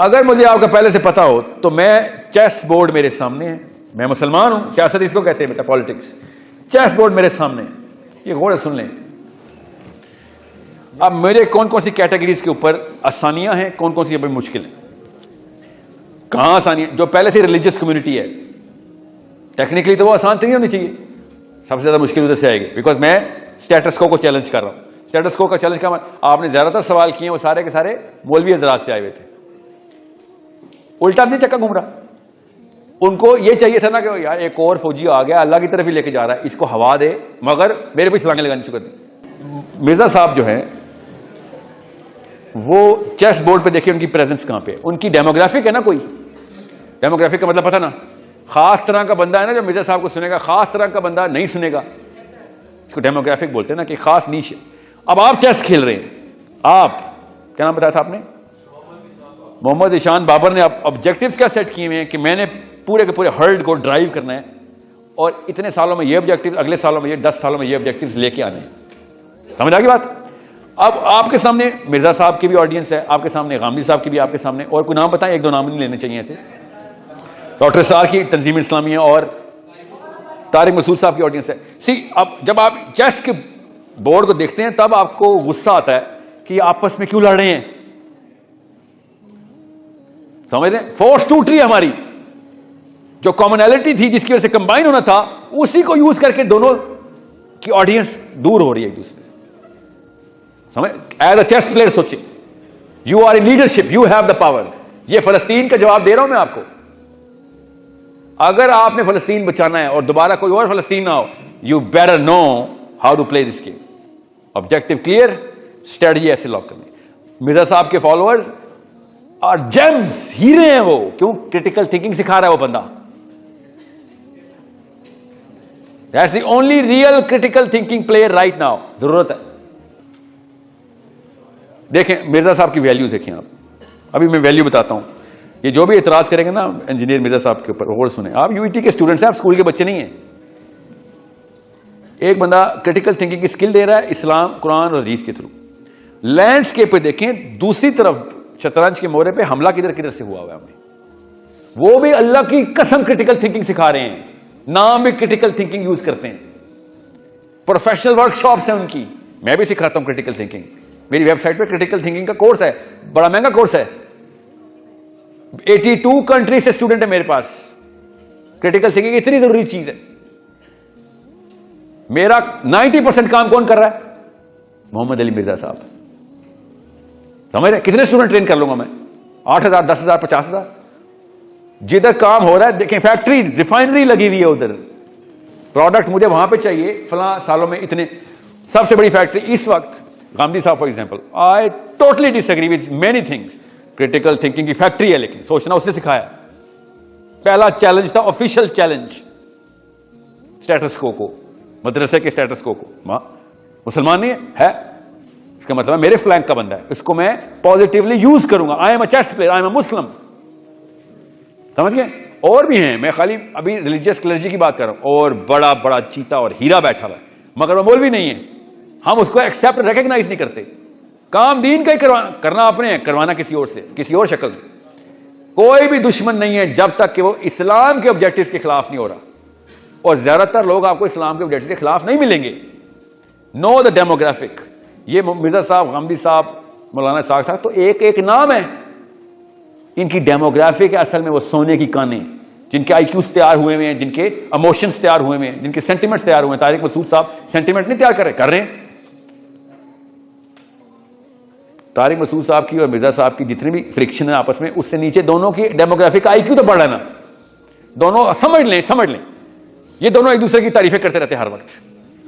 अगर मुझे आपका पहले से पता हो तो मैं चेस बोर्ड मेरे सामने है, मैं मुसलमान हूं, सियासत इसको कहते हैं बेटा, पॉलिटिक्स। चेस बोर्ड मेरे सामने, ये गौर से सुन लें। अब मेरे कौन कौन सी कैटेगरीज के ऊपर आसानियां हैं, कौन कौन सी बड़ी मुश्किल है। कहां आसानियां? जो पहले से रिलीजियस कम्युनिटी है, टेक्निकली तो वो आसान तो नहीं होनी चाहिए, सबसे ज्यादा मुश्किल उधर से आएगी, बिकॉज मैं स्टेटस को चैलेंज कर रहा हूं। स्टेटस को का चैलेंज का आपने ज्यादातर सवाल किए वो सारे के सारे मौलवी हजरात से आए हुए थे, उल्टा नहीं चक्का घूम रहा। उनको ये चाहिए था ना कि यार एक और फौजी आ गया, अल्लाह की तरफ ही लेके जा रहा है, इसको हवा दे, मगर मेरे पे छलांगे लगानी शुरू कर दी। मिर्जा साहब जो है वो चेस बोर्ड पे देखिए उनकी प्रेजेंस कहां पे, उनकी डेमोग्राफिक है ना, कोई डेमोग्राफिक का मतलब पता ना, खास तरह का बंदा है ना जो मिर्जा साहब को सुनेगा, खास तरह का बंदा नहीं सुनेगा, इसको डेमोग्राफिक बोलते हैं ना, कि खास नीश। अब आप चेस खेल रहे हैं, आप क्या नाम बताया था आपने? मोहम्मद ईशान बाबर ने ऑब्जेक्टिव्स क्या सेट किए हुए हैं कि मैंने पूरे के पूरे हर्ड को ड्राइव करना है और इतने सालों में ये ऑब्जेक्टिव, अगले सालों में ये, 10 सालों में ये ऑब्जेक्टिव्स लेके आने हैं। समझ आ गई बात? अब आपके सामने मिर्जा साहब की भी ऑडियंस है, आपके सामने गामदी साहब की भी, आपके सामने और कोई नाम बताएं, एक दो नाम नहीं लेने चाहिए ऐसे, डॉक्टर सार की तंजीम इस्लामी है और तारिक मसूद साहब की ऑडियंस है। सी अब जब आप चेस के बोर्ड को देखते हैं तब आपको गुस्सा आता है कि आपस में क्यों लड़ रहे हैं, समझ रहे हैं? फोर्स टूट रही है हमारी, जो कॉमनैलिटी थी जिसकी वजह से कंबाइन होना था, उसी को यूज करके दोनों की ऑडियंस दूर हो रही है एक दूसरे से। समझ? एज अ चेस प्लेयर सोचे, you are in leadership, you have the power. ये फलस्तीन का जवाब दे रहा हूं मैं आपको। अगर आपने फलस्तीन बचाना है और दोबारा कोई और फलस्तीन ना हो, you better know how to play this game. Objective clear, strategy ऐसे लॉक करनी। मिर्जा साहब के फॉलोअर्स और जेम्स, हीरे हैं वो, क्यों? क्रिटिकल थिंकिंग सिखा रहा है वो बंदा। That's the only real critical thinking player right now, जरूरत है। देखें मिर्जा साहब की वैल्यूज देखें आप, अभी मैं वैल्यू बताता हूं। ये जो भी इतराज करेंगे ना इंजीनियर मिर्जा साहब के ऊपर, और सुने, आप यूईटी के स्टूडेंट्स हैं, आप स्कूल के बच्चे नहीं हैं। एक बंदा क्रिटिकल थिंकिंग की स्किल दे रहा है इस्लाम, कुरान और हदीस के थ्रू। लैंडस्केप पे देखें, दूसरी तरफ शतरंज के मोहरे पे हमला किधर किधर से हुआ है हमें, वो भी अल्लाह की कसम क्रिटिकल थिंकिंग सिखा रहे हैं, नाम भी क्रिटिकल थिंकिंग यूज करते हैं। प्रोफेशनल वर्कशॉप्स हैं उनकी, मैं भी सिखाता हूं क्रिटिकल थिंकिंग। मेरी वेबसाइट पे क्रिटिकल थिंकिंग का कोर्स है, बड़ा महंगा कोर्स है, 82 कंट्री से स्टूडेंट है मेरे पास। क्रिटिकल थिंकिंग इतनी जरूरी चीज है। मेरा 90% काम कौन कर रहा है? मोहम्मद अली मिर्जा साहब। समझ रहे? कितने स्टूडेंट ट्रेन कर लूंगा मैं? 8,000, 10,000, 50,000। जिधर काम हो रहा है देखें, फैक्ट्री रिफाइनरी लगी हुई है, उधर प्रोडक्ट मुझे वहां पे चाहिए, फला सालों में इतने, सबसे बड़ी फैक्ट्री इस वक्त गांधी साहब for example, I totally disagree with many things. Critical thinking की फैक्ट्री है, लेकिन सोचना उससे सिखाया। पहला चैलेंज था ऑफिशियल चैलेंज, स्टेटस को, मदरसे के स्टेटस को। मुसलमान नहीं है, इसका मतलब है मेरे फ्लैंक का बंदा है, इसको मैं पॉजिटिवली यूज करूंगा। I am a chess player, I am a Muslim. समझ गए? और भी हैं, मैं खाली अभी रिलीजियस क्लर्जी की बात कर रहा हूं। और बड़ा बड़ा चीता और हीरा बैठा हुआ है, मगर वो मौलवी नहीं है, हम उसको एक्सेप्ट रिकॉग्नाइज नहीं करते। काम दीन का ही करना अपने है, करवाना किसी और से, किसी और शक्ल से। कोई भी दुश्मन नहीं है जब तक कि वो इस्लाम के ऑब्जेक्टिव्स के खिलाफ नहीं हो रहा, और ज्यादातर लोग आपको इस्लाम के ऑब्जेक्टिव्स के खिलाफ नहीं मिलेंगे। Know the demographic. ये मिर्जा साहब, गामदी साहब, मौलाना साहब साहब तो एक एक नाम है, इनकी डेमोग्राफिक असल में वो सोने की कानें, जिनके आईक्यूज तैयार हुए हैं, जिनके इमोशंस तैयार हुए हैं, जिनके सेंटिमेंट्स तैयार हुए हैं। तारिक मसूद साहब सेंटिमेंट नहीं तैयार कर रहे हैं। तारिक मसूद साहब की और मिर्जा साहब की जितनी भी फ्रिक्शन है आपस में, उससे नीचे दोनों की डेमोग्राफिक आईक्यू तो बढ़ रहा है ना। दोनों समझ लें, ये दोनों एक दूसरे की तारीफें करते रहते हैं हर वक्त।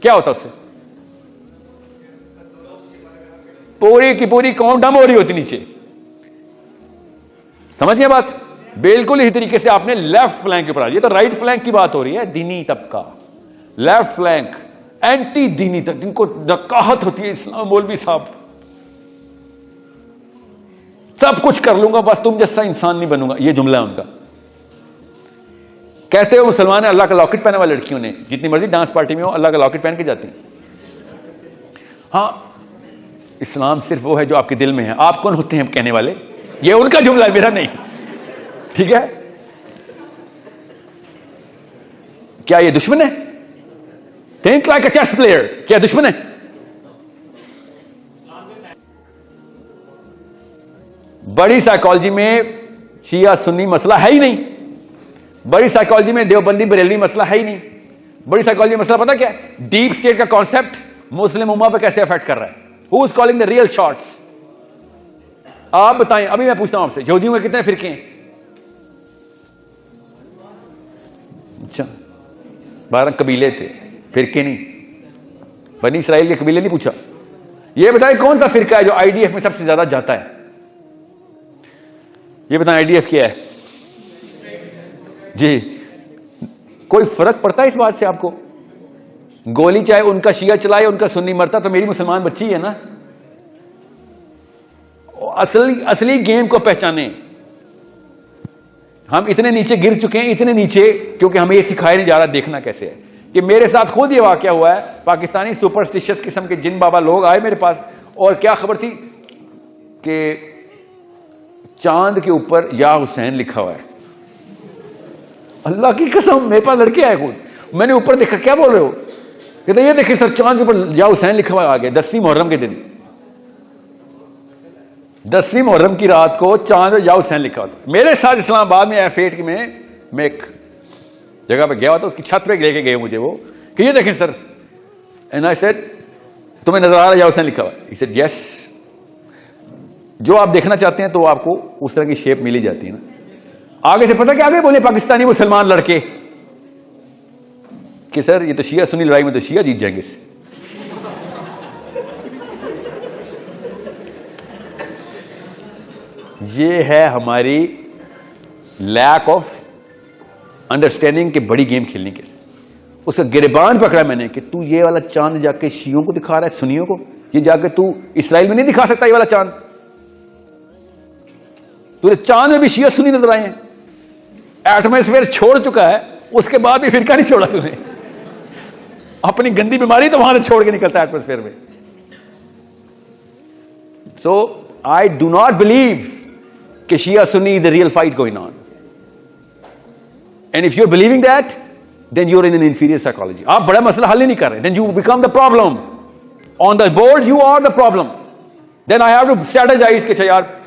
क्या होता उससे? पूरी की पूरी कौन डम हो रही होती नीचे। समझ गए बात? बिल्कुल इसी तरीके से आपने लेफ्ट फ्लैंक के ऊपर, ये तो राइट फ्लैंक की बात हो रही है, दीनी तबका। लेफ्ट फ्लैंक एंटी दीनी तक, जिनको नकाहत होती है इस्लाम, मौलवी साहब सब कुछ कर लूंगा, बस तुम जैसा इंसान नहीं बनूंगा, ये जुमला है उनका। कहते हो मुसलमान है, अल्लाह का लॉकेट पहने वाली लड़कियों ने जितनी मर्जी डांस पार्टी में हो अल्लाह का लॉकेट पहन के जाती हैं। हाँ, इस्लाम सिर्फ वो है जो आपके दिल में है। आप कौन होते हैं कहने वाले? ये उनका जुमला है, मेरा नहीं, ठीक है? क्या ये दुश्मन है? Think like a chess player. क्या दुश्मन है? बड़ी साइकोलॉजी में शिया सुन्नी मसला है ही नहीं। बड़ी साइकोलॉजी में देवबंदी बरेलवी मसला है ही नहीं। बड़ी साइकोलॉजी में मसला पता क्या है? डीप स्टेट का कॉन्सेप्ट मुस्लिम उम्मा पे कैसे अफेक्ट कर रहा है। Who is calling the real shots? आप बताएं। अभी मैं पूछता हूं आपसे, यहूदियों में कितने फिरके हैं? अच्छा, 12 कबीले थे, फिरके नहीं। बनी इसराइल के कबीले नहीं पूछा। ये बताएं कौन सा फिरका है जो आईडीएफ में सबसे ज्यादा जाता है? ये बताएं आईडीएफ क्या है जी? कोई फर्क पड़ता है इस बात से आपको? गोली चाहे उनका शिया चलाए, उनका सुन्नी मरता, तो मेरी मुसलमान बच्ची है ना। असली गेम को पहचाने। हम इतने नीचे गिर चुके हैं, इतने नीचे, क्योंकि हमें ये सिखाया नहीं जा रहा देखना कैसे है। कि मेरे साथ खुद ये वाकया हुआ है। पाकिस्तानी सुपरस्टिशियस किस्म के जिन बाबा लोग आए मेरे पास, और क्या खबर थी कि चांद के ऊपर या हुसैन लिखा हुआ है। अल्लाह की कसम, मेरे पास लड़के आए खुद, मैंने ऊपर देखा, क्या बोल रहे हो? कहते ये देखिए सर, चांद के ऊपर या हुसैन लिखा हुआ आ गया। 10वीं मुहर्रम के दिन, 10वीं मुहर्रम की रात को चांद या हुसैन लिखा होता। मेरे साथ इस्लामाबाद में F8 में मैं एक जगह पे गया था, उसकी छत पे लेके गए मुझे वो, कि ये देखें सर। एंड आई सेड, तुम्हें नजर आ रहा है या हुसैन लिखा हुआ? He said yes. जो आप देखना चाहते हैं तो आपको उस तरह की शेप मिली जाती है ना। आगे से पता क्या आगे बोले पाकिस्तानी मुसलमान लड़के कि सर ये तो शिया सुन्नी लड़ाई में तो शिया जीत जाएंगे इससे। ये है हमारी लैक ऑफ अंडरस्टैंडिंग कि बड़ी गेम खेलनी कैसे। उसका गिरबान पकड़ा मैंने कि तू ये वाला चांद जाके शियों को दिखा रहा है, सुन्नियों को। ये जाके तू इसराइल में नहीं दिखा सकता ये वाला चांद। तुझे चांद में भी शिया सुन्नी नजर आए हैं। एटमॉस्फेयर छोड़ चुका है, उसके बाद भी फिरका नहीं छोड़ा तूने। अपनी गंदी बीमारी तो वहां से छोड़ के निकलता है एटमॉस्फेयर में। So I do not believe कि Shia Sunni is the real fight going on. And if you are believing that, then you are in an inferior psychology. आप बड़ा मसला हल ही नहीं कर रहे, then you become the problem. On the board you are the problem. Then I have to strategize कि यार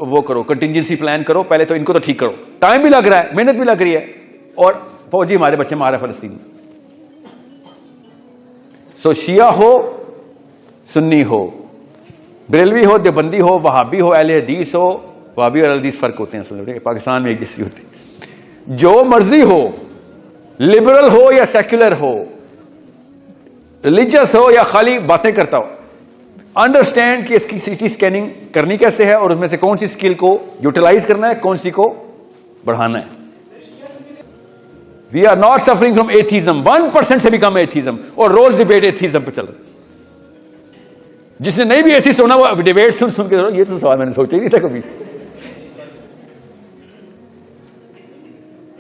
वो करो, कंटिंजेंसी प्लान करो, पहले तो इनको तो ठीक करो। टाइम भी लग रहा है, मेहनत भी लग रही है, और फौजी हमारे बच्चे मारे फलस्तीन में। सो शिया हो, सुन्नी हो, बरेलवी हो, देवबंदी हो, वहाबी हो, अहले हदीस हो। वहाबी और अहले हदीस फर्क होते हैं असल, पाकिस्तान में एक जैसी होती है। जो मर्जी हो, लिबरल हो या सेक्युलर हो, रिलीजियस हो या खाली बातें करता हो, अंडरस्टैंड कि इसकी सिटी स्कैनिंग करनी कैसे है और उसमें से कौन सी स्किल को यूटिलाइज करना है, कौन सी को बढ़ाना है। We are not suffering from atheism. 1% से भी कम एथीज्म, और रोज डिबेट एथीज्म पे चल रहा। जिसने नहीं भी एथीस्ट होना वो डिबेट सुन सुन के, ये तो सवाल मैंने सोचा ही नहीं था कभी।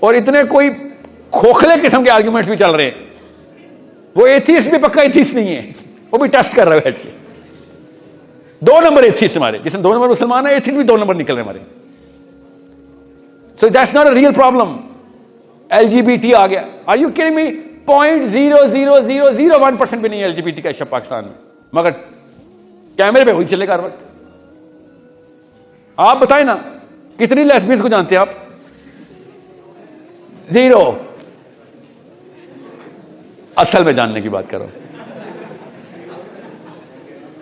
और इतने कोई खोखले किस्म के आर्ग्यूमेंट्स भी चल रहे हैं। वो एथीस्ट भी पक्का एथीस्ट नहीं है, वो भी टेस्ट कर रहा है बैठ के। 2 नंबर एथीस्ट हमारे, जिसमें 2 नंबर मुसलमान है, एथीस्ट भी 2 नंबर निकल रहे हमारे। So that's not a real problem. LGBT आ गया, आर यू किडिंग मी? 0.0001% भी नहीं है एलजीबीटी का शब्द पाकिस्तान में, मगर कैमरे पे वही चलेगा हर वक्त। आप बताएं ना, कितनी लेस्बियंस को जानते हैं आप? 0। असल में जानने की बात करो।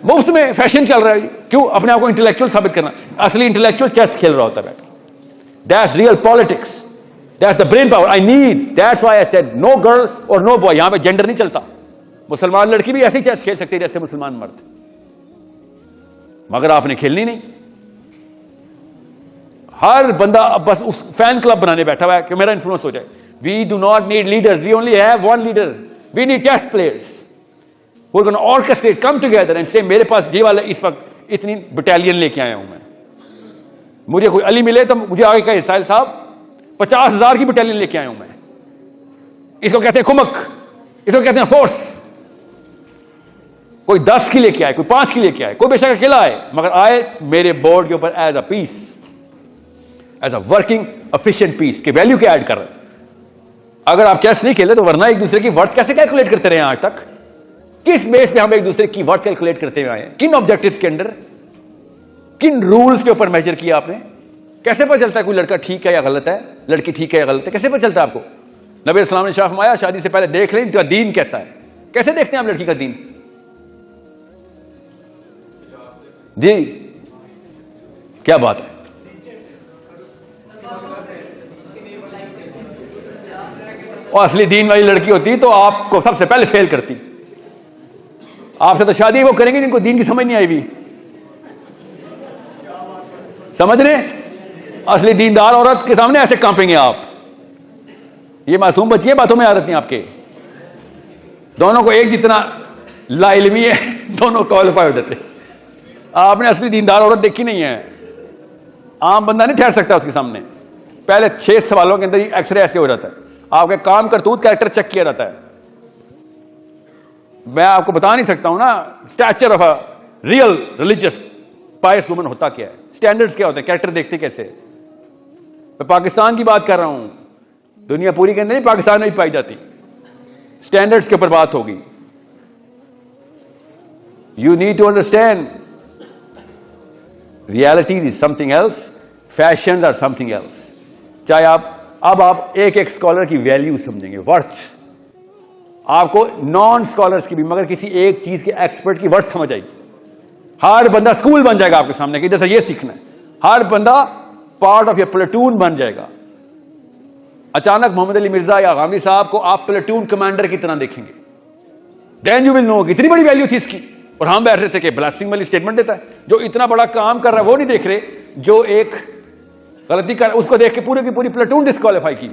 मुफ्त में फैशन चल रहा है, क्यों? अपने आप को इंटेलेक्चुअल साबित करना। असली इंटेलेक्चुअल चेस खेल रहा होता है बैठ। That's real politics, that's the brain power I need. That's why I said no girl और नो बॉय। यहां पे जेंडर नहीं चलता। मुसलमान लड़की भी ऐसी चेस खेल सकती है जैसे मुसलमान मर्द, मगर आपने खेलनी नहीं। हर बंदा बस उस फैन क्लब बनाने बैठा हुआ है कि मेरा इन्फ्लुएंस हो जाए। We do not need leaders, we only have one leader. We need chess players who are going to orchestrate, come together and say मेरे पास ये वाला इस वक्त इतनी बटालियन लेके आया हूं मैं। मुझे कोई अली मिले तो मुझे आगे कहे साहिल साहब 50,000 की बटालियन लेके आया हूं मैं। इसको कहते हैं कुमक, इसको कहते हैं फोर्स। कोई 10 की लेके आए, कोई 5 की लेके आए, कोई बेशक अकेला आए, मगर आए मेरे बोर्ड के ऊपर as a piece. As a working efficient piece के वैल्यू के ऐड कर रहे हैं। अगर आप चेस नहीं खेले तो वरना एक दूसरे की वर्थ कैसे कैलकुलेट करते रहे आज तक? किस बेस पे हम एक दूसरे की वर्थ कैलकुलेट करते हुए आए हैं? किन ऑब्जेक्टिव्स के अंडर, किन रूल्स के ऊपर मेजर किया आपने? कैसे पता चलता है कोई लड़का ठीक है या गलत है, लड़की ठीक है या गलत है? कैसे पता चलता है आपको? नबी इस्लाम ने शाह फरमाया शादी से पहले देख लें इनका दीन कैसा है। कैसे देखते हैं आप लड़की का दीन? जी क्या बात है? और असली दीन वाली लड़की होती तो आपको सबसे पहले फेल करती। आपसे तो शादी वो करेंगे जिनको दीन की समझ नहीं आई हुई। समझ रहे? असली दीनदार औरत के सामने ऐसे कांपेंगे आप। ये मासूम बच्चियां बातों में आ रही हैं आपके। दोनों को एक जितना लाइल्मी है, दोनों क्वालिफाई हो जाते। आपने असली दीनदार औरत देखी नहीं है। आम बंदा नहीं ठहर सकता उसके सामने। पहले 6 सवालों के अंदर ही एक्सरे ऐसे हो जाता है। आपके काम करतूत कैरेक्टर चेक किया जाता है। मैं आपको बता नहीं सकता हूं ना stature of a real religious pious woman होता क्या है, स्टैंडर्ड्स क्या होते हैं, कैरेक्टर देखते कैसे। मैं पाकिस्तान की बात कर रहा हूं, दुनिया पूरी के अंदर नहीं, पाकिस्तान में भी पाई जाती। स्टैंडर्ड्स के ऊपर बात होगी। You need to understand reality is something else, fashions are something else. चाहे आप एक स्कॉलर की वैल्यू समझेंगे, वर्थ। आपको नॉन स्कॉलर्स की भी, मगर किसी एक चीज के एक्सपर्ट की वर्थ समझ आएगी। हर बंदा स्कूल बन जाएगा आपके सामने कि जैसे ये सीखना है। हर बंदा पार्ट ऑफ योर प्लेटून बन जाएगा। अचानक मोहम्मद अली मिर्जा या गामी साहब को आप प्लेटून कमांडर की तरह देखेंगे। देन यू विल नो इतनी बड़ी वैल्यू थी इसकी। और हम बैठ रहे थे कि ब्लास्फेमी वाली स्टेटमेंट देता है। जो इतना बड़ा काम कर रहा है वो नहीं देख रहे, जो एक गलती कर उसको देख के पूरी की पूरी प्लेटून डिस्क्वालीफाई की।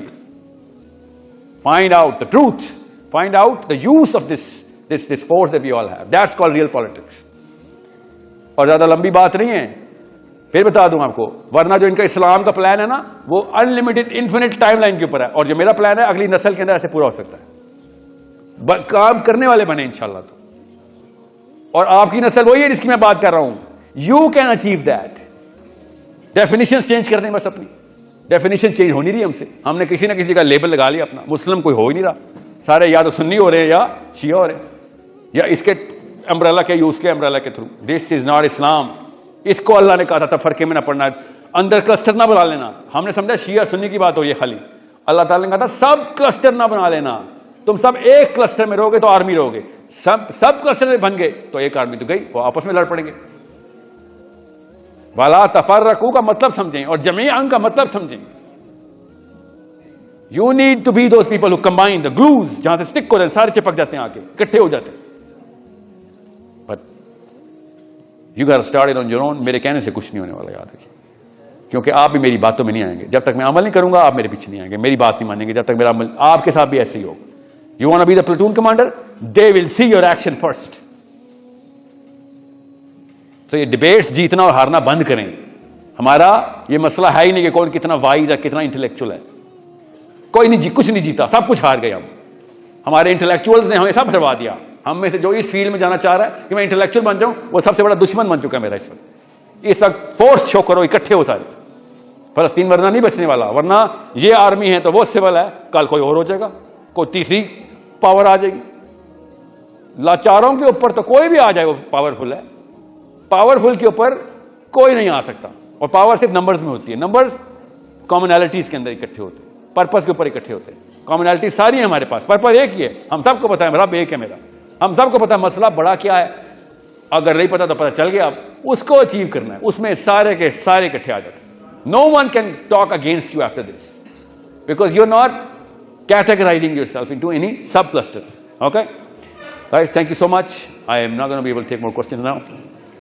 Find out the truth, find out the use of this force that we all have, that's called real politics. और ज्यादा लंबी बात नहीं है, फिर बता दूं आपको। वरना जो इनका इस्लाम का प्लान है ना, वो अनलिमिटेड इन्फिनिट टाइमलाइन के ऊपर है। और जो मेरा प्लान है अगली नस्ल के अंदर ऐसे पूरा हो सकता है। काम करने वाले बने इंशाल्लाह। तो और आपकी नस्ल वही है जिसकी मैं बात कर रहा हूं। You can achieve that. Definition change करने, बस अपनी डेफिनेशन चेंज हो नहीं रही हमसे। हमने किसी ना किसी का लेबल लगा लिया अपना। मुस्लिम कोई हो ही नहीं रहा, सारे या तो सुन्नी हो रहे हैं या शिया हो रहे हैं, या इसके अम्ब्रेला के, उसके अम्ब्रेला के थ्रू। दिस इज नॉट इस्लाम। इसको अल्लाह ने कहा था फरके में ना पड़ना, अंदर क्लस्टर ना बना लेना। हमने समझा शिया सुन्नी की बात हो ये खाली। अल्लाह ताला ने कहा था सब क्लस्टर ना बना लेना। तुम सब एक क्लस्टर में रहोगे तो आर्मी रहोगे, सब क्लस्टर में बन गए तो एक आर्मी तो गई, वो आपस में लड़ पड़ेंगे। वाला तफर्रकू का मतलब समझें और जमीअन का मतलब समझें। You need to be those people who combine the glues, जहां से स्टिक हो जाते, सारे चिपक जाते हैं, आके इकट्ठे हो जाते हैं। But you got to start it on your own. मेरे कहने से कुछ नहीं होने वाला, याद रखिए। क्योंकि आप भी मेरी बातों में नहीं आएंगे। जब तक मैं अमल नहीं करूंगा आप मेरे पीछे नहीं आएंगे, मेरी बात नहीं मानेंगे जब तक मेरा अमल। आपके साथ भी ऐसे ही होगा। You want to be the platoon commander? They will see your action first. तो ये डिबेट्स जीतना और हारना बंद करें। हमारा ये मसला है ही नहीं कि कौन कितना वाइज है, कितना इंटेलेक्चुअल है। कोई नहीं कुछ नहीं जीता, सब कुछ हार गए हम। हमारे इंटेलेक्चुअल्स ने हमें सब हरवा दिया। हम में से जो इस फील्ड में जाना चाह रहा है कि मैं इंटेलेक्चुअल बन जाऊं, वो सबसे बड़ा दुश्मन बन चुका है मेरा इस वक्त। फोर्स शो करो, इकट्ठे हो सारे। फलस्तीन वरना नहीं बचने वाला, वरना ये आर्मी है तो वो सिविल है, कल कोई और हो जाएगा, कोई तीसरी पावर आ जाएगी। लाचारों के ऊपर तो कोई भी आ जाए वो पावरफुल है, पावरफुल के ऊपर कोई नहीं आ सकता। और पावर सिर्फ नंबर्स में होती है। नंबर्स कॉमनैलिटीज के अंदर इकट्ठे होते हैं, पर्पस के ऊपर इकट्ठे होते हैं। कॉमनैलिटी सारी है हमारे पास, पर्पस एक ही है। हम सबको पता है रब एक है मेरा, हम सबको पता है मसला बड़ा क्या है। अगर नहीं पता तो पता चल गया, उसको अचीव करना है। उसमें सारे के सारे इकट्ठे आ जाते हैं। No one can talk against you after this, because you are not categorizing yourself into any subcluster. Okay, guys, thank you so much. I am not going to be able to take more questions now.